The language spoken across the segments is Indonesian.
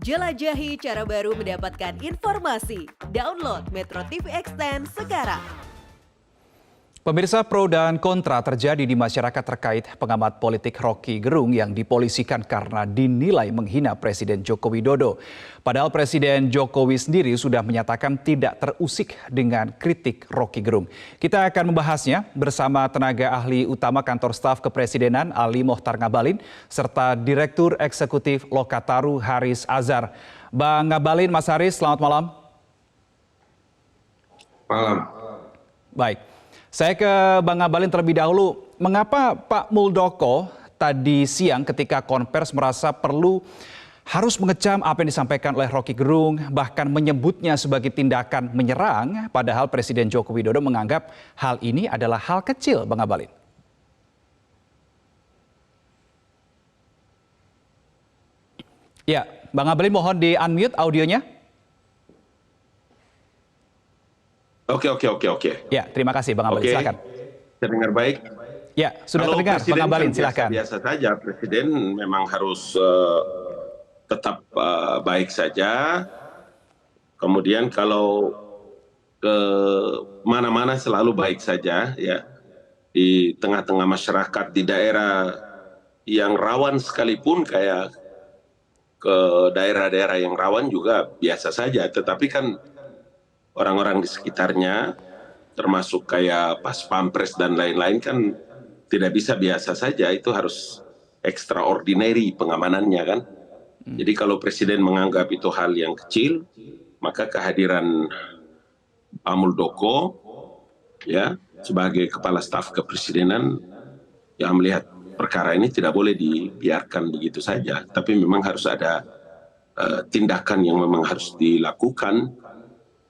Jelajahi cara baru mendapatkan informasi. Download Metro TV Extend sekarang. Pemirsa, pro dan kontra terjadi di masyarakat terkait pengamat politik Rocky Gerung yang dipolisikan karena dinilai menghina Presiden Joko Widodo. Padahal Presiden Jokowi sendiri sudah menyatakan tidak terusik dengan kritik Rocky Gerung. Kita akan membahasnya bersama tenaga ahli utama Kantor Staf Kepresidenan Ali Mohtar Ngabalin serta Direktur Eksekutif Lokataru Haris Azhar. Bang Ngabalin, Mas Haris, selamat malam. Malam. Baik. Saya ke Bang Ngabalin terlebih dahulu. Mengapa Pak Muldoko tadi siang ketika konvers merasa harus mengecam apa yang disampaikan oleh Rocky Gerung, bahkan menyebutnya sebagai tindakan menyerang, padahal Presiden Joko Widodo menganggap hal ini adalah hal kecil, Bang Ngabalin? Ya, Bang Ngabalin mohon di-unmute audionya. Oke. Ya, terima kasih Bang Ngabalin, silakan. Terdengar baik? Ya, sudah terdengar Bang Ngabalin, silakan. Biasa saja, Presiden memang harus tetap baik saja. Kemudian kalau ke mana-mana selalu baik saja, ya. Di tengah-tengah masyarakat, di daerah yang rawan sekalipun, kayak ke daerah-daerah yang rawan juga biasa saja. Tetapi kan orang-orang di sekitarnya, termasuk kayak Pas Pampres dan lain-lain kan tidak bisa biasa saja, itu harus extraordinary pengamanannya kan. Jadi kalau Presiden menganggap itu hal yang kecil, maka kehadiran Pak Muldoko ya sebagai Kepala Staf Kepresidenan yang melihat perkara ini tidak boleh dibiarkan begitu saja, tapi memang harus ada tindakan yang memang harus dilakukan.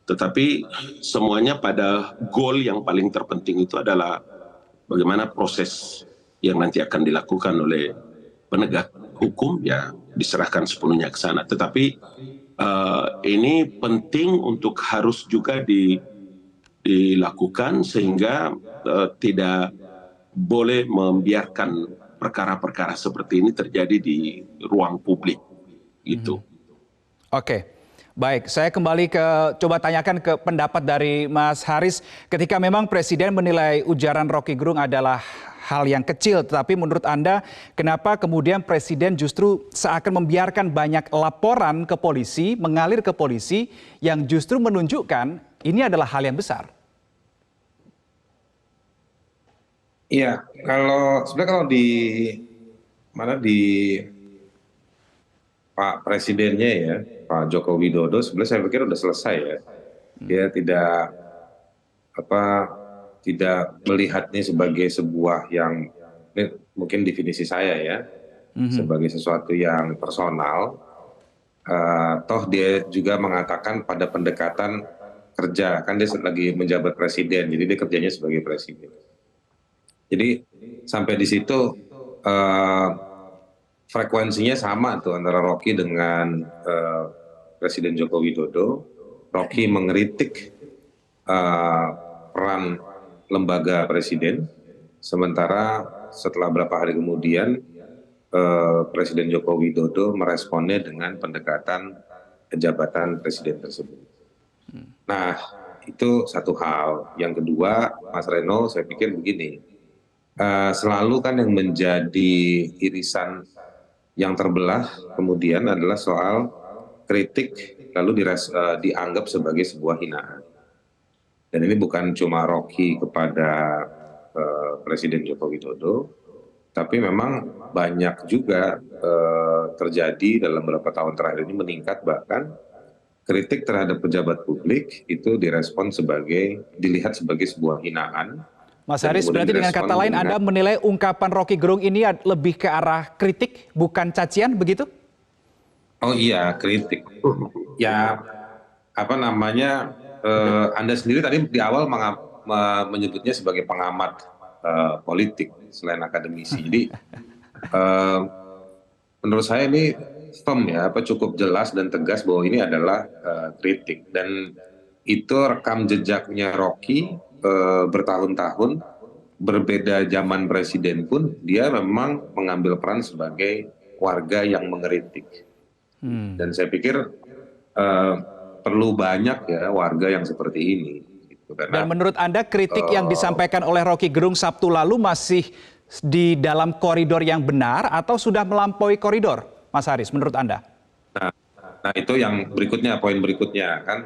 Tetapi semuanya pada goal yang paling terpenting itu adalah bagaimana proses yang nanti akan dilakukan oleh penegak hukum, ya diserahkan sepenuhnya ke sana. Tetapi ini penting untuk harus juga dilakukan sehingga tidak boleh membiarkan perkara-perkara seperti ini terjadi di ruang publik. Gitu. Oke. Baik, saya kembali coba tanyakan ke pendapat dari Mas Haris. Ketika memang Presiden menilai ujaran Rocky Gerung adalah hal yang kecil, tetapi menurut Anda kenapa kemudian Presiden justru seakan membiarkan banyak laporan ke polisi, mengalir ke polisi yang justru menunjukkan ini adalah hal yang besar? Iya, sebenarnya kalau di Pak Presidennya ya, Pak Joko Widodo, sebenarnya saya pikir sudah selesai ya. Dia tidak melihatnya sebagai sebuah yang, ini mungkin definisi saya ya, sebagai sesuatu yang personal. Toh dia juga mengatakan pada pendekatan kerja, kan dia lagi menjabat presiden, jadi dia kerjanya sebagai presiden. Jadi sampai di situ frekuensinya sama tuh antara Rocky dengan Presiden Joko Widodo. Rocky mengkritik peran lembaga presiden, sementara setelah beberapa hari kemudian Presiden Joko Widodo meresponnya dengan pendekatan jabatan presiden tersebut. Nah, itu satu hal. Yang kedua, Mas Reno, saya pikir begini, selalu kan yang menjadi irisan yang terbelah kemudian adalah soal kritik lalu dianggap sebagai sebuah hinaan. Dan ini bukan cuma Rocky kepada Presiden Joko Widodo, tapi memang banyak juga terjadi dalam beberapa tahun terakhir ini meningkat, bahkan kritik terhadap pejabat publik itu dilihat sebagai sebuah hinaan. Mas Haris, berarti dengan kata lain Anda menilai ungkapan Rocky Gerung ini lebih ke arah kritik, bukan cacian, begitu? Oh iya, kritik. Ya, Anda sendiri tadi di awal menyebutnya sebagai pengamat politik selain akademisi. Jadi menurut saya ini firm ya, cukup jelas dan tegas bahwa ini adalah kritik. Dan itu rekam jejaknya Rocky bertahun-tahun, berbeda zaman presiden pun dia memang mengambil peran sebagai warga yang mengkritik. Dan saya pikir perlu banyak ya warga yang seperti ini. Gitu. Dan menurut Anda kritik yang disampaikan oleh Rocky Gerung Sabtu lalu masih di dalam koridor yang benar atau sudah melampaui koridor, Mas Haris, menurut Anda? Nah itu yang berikutnya, poin berikutnya kan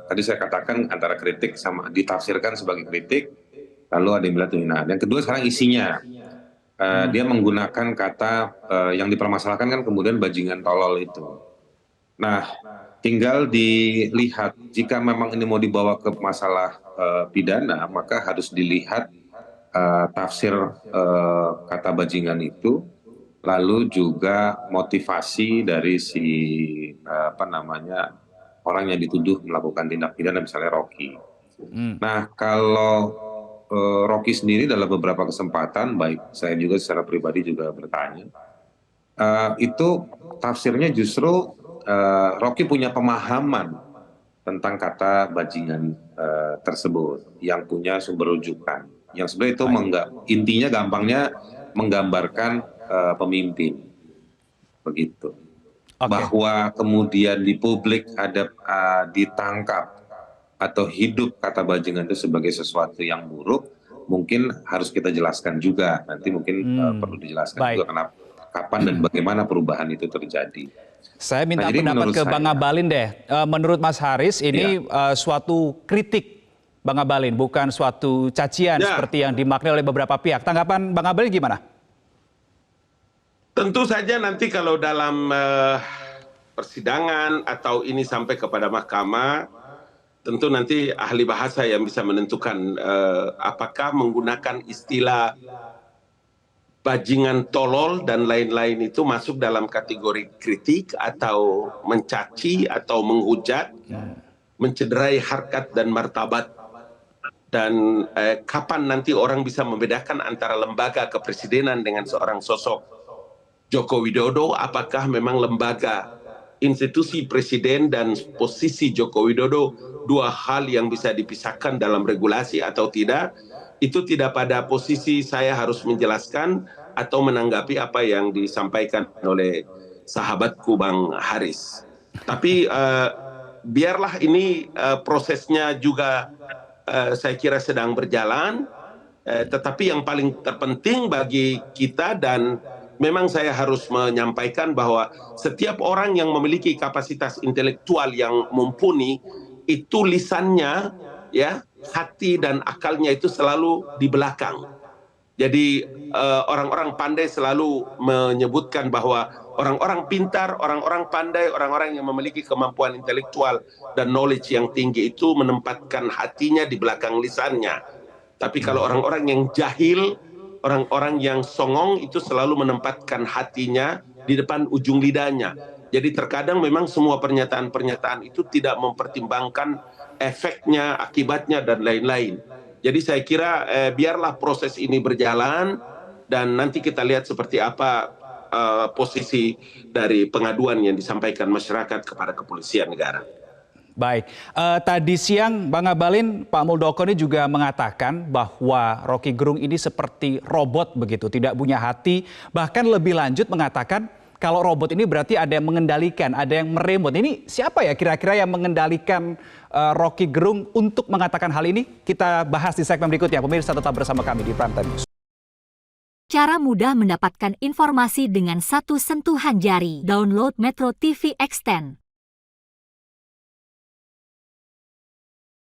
tadi saya katakan antara kritik sama ditafsirkan sebagai kritik, lalu ada yang bilang hinaan. Yang kedua sekarang isinya, dia menggunakan kata yang dipermasalahkan kan kemudian bajingan tolol itu. Nah tinggal dilihat jika memang ini mau dibawa ke masalah pidana, maka harus dilihat tafsir kata bajingan itu. Lalu juga motivasi dari si orang yang dituduh melakukan tindak pidana misalnya Rocky. Nah kalau Rocky sendiri dalam beberapa kesempatan, baik saya juga secara pribadi juga bertanya, itu tafsirnya justru Rocky punya pemahaman tentang kata bajingan tersebut yang punya sumber rujukan. Yang sebenarnya itu intinya gampangnya menggambarkan pemimpin, begitu. Bahwa kemudian di publik ada ditangkap atau hidup kata bajingan itu sebagai sesuatu yang buruk, mungkin harus kita jelaskan juga. Nanti mungkin perlu dijelaskan juga kenapa, kapan dan bagaimana perubahan itu terjadi. Saya minta pendapat ke Bang Abalin deh. Menurut Mas Haris ini suatu kritik Bang Abalin, bukan suatu cacian seperti yang dimaknai oleh beberapa pihak. Tanggapan Bang Abalin gimana? Tentu saja nanti kalau dalam persidangan atau ini sampai kepada mahkamah, tentu nanti ahli bahasa yang bisa menentukan apakah menggunakan istilah bajingan tolol dan lain-lain itu masuk dalam kategori kritik atau mencaci atau menghujat, mencederai harkat dan martabat. Dan kapan nanti orang bisa membedakan antara lembaga kepresidenan dengan seorang sosok Joko Widodo, apakah memang lembaga institusi presiden dan posisi Joko Widodo dua hal yang bisa dipisahkan dalam regulasi atau tidak, itu tidak pada posisi saya harus menjelaskan atau menanggapi apa yang disampaikan oleh sahabatku Bang Haris. Tapi biarlah ini prosesnya juga saya kira sedang berjalan, tetapi yang paling terpenting bagi kita dan memang saya harus menyampaikan bahwa setiap orang yang memiliki kapasitas intelektual yang mumpuni itu lisannya, ya, hati dan akalnya itu selalu di belakang. Jadi orang-orang pandai selalu menyebutkan bahwa orang-orang pintar, orang-orang pandai, orang-orang yang memiliki kemampuan intelektual dan knowledge yang tinggi itu menempatkan hatinya di belakang lisannya. Tapi kalau orang-orang yang jahil, orang-orang yang songong itu selalu menempatkan hatinya di depan ujung lidahnya. Jadi terkadang memang semua pernyataan-pernyataan itu tidak mempertimbangkan efeknya, akibatnya, dan lain-lain. Jadi saya kira biarlah proses ini berjalan dan nanti kita lihat seperti apa posisi dari pengaduan yang disampaikan masyarakat kepada kepolisian negara. Baik, tadi siang Bang Abalin, Pak Muldoko ini juga mengatakan bahwa Rocky Gerung ini seperti robot begitu, tidak punya hati. Bahkan lebih lanjut mengatakan kalau robot ini berarti ada yang mengendalikan, ada yang meremot. Ini siapa ya kira-kira yang mengendalikan Rocky Gerung untuk mengatakan hal ini? Kita bahas di segmen berikutnya. Pemirsa tetap bersama kami di Prime Time News. Cara mudah mendapatkan informasi dengan satu sentuhan jari. Download Metro TV Extend.